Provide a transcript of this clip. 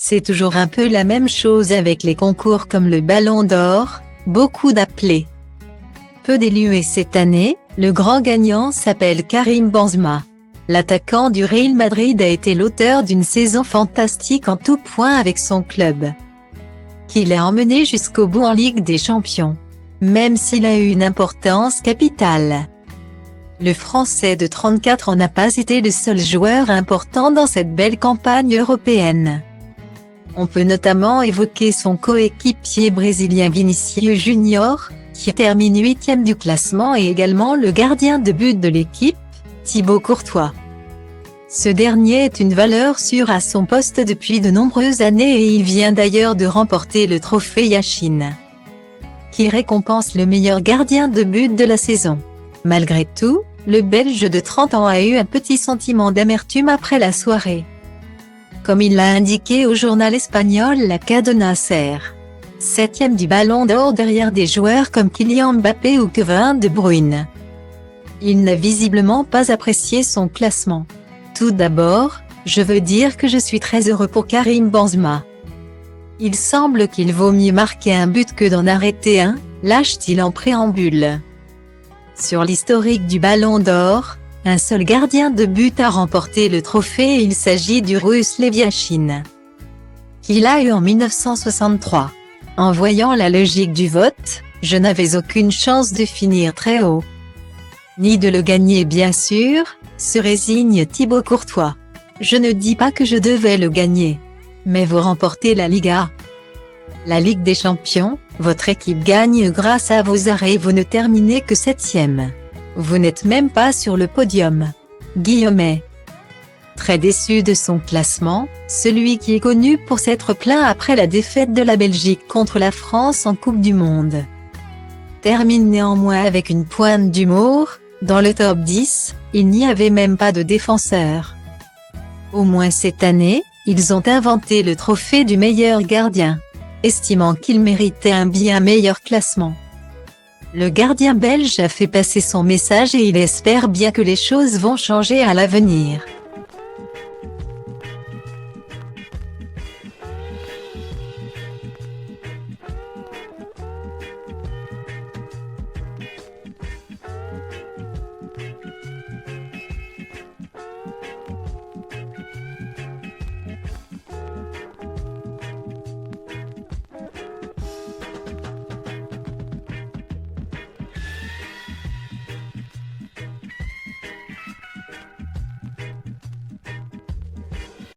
C'est toujours un peu la même chose avec les concours comme le Ballon d'Or, beaucoup d'appelés. Peu d'élus et cette année, le grand gagnant s'appelle Karim Benzema. L'attaquant du Real Madrid a été l'auteur d'une saison fantastique en tout point avec son club, qui l'a emmené jusqu'au bout en Ligue des Champions, même s'il a eu une importance capitale. Le Français de 34 ans n'a pas été le seul joueur important dans cette belle campagne européenne. On peut notamment évoquer son coéquipier brésilien Vinícius Júnior, qui termine 8e du classement et également le gardien de but de l'équipe, Thibaut Courtois. Ce dernier est une valeur sûre à son poste depuis de nombreuses années et il vient d'ailleurs de remporter le trophée Yashin, qui récompense le meilleur gardien de but de la saison. Malgré tout, le Belge de 30 ans a eu un petit sentiment d'amertume après la soirée, comme il l'a indiqué au journal espagnol La Cadena Ser. 7e du Ballon d'Or derrière des joueurs comme Kylian Mbappé ou Kevin De Bruyne. Il n'a visiblement pas apprécié son classement. Tout d'abord, je veux dire que je suis très heureux pour Karim Benzema. Il semble qu'il vaut mieux marquer un but que d'en arrêter un, lâche-t-il en préambule. Sur l'historique du Ballon d'Or, un seul gardien de but a remporté le trophée et il s'agit du Russe Lev Yashin, qu'il a eu en 1963. En voyant la logique du vote, je n'avais aucune chance de finir très haut, ni de le gagner bien sûr, se résigne Thibaut Courtois. Je ne dis pas que je devais le gagner, mais vous remportez la Liga, la Ligue des Champions, votre équipe gagne grâce à vos arrêts et vous ne terminez que 7e. Vous n'êtes même pas sur le podium. Guillemets. Très déçu de son classement, celui qui est connu pour s'être plaint après la défaite de la Belgique contre la France en Coupe du Monde, termine néanmoins avec une pointe d'humour. Dans le top 10, il n'y avait même pas de défenseur. Au moins cette année, ils ont inventé le trophée du meilleur gardien, estimant qu'il méritait un bien meilleur classement. Le gardien belge a fait passer son message et il espère bien que les choses vont changer à l'avenir.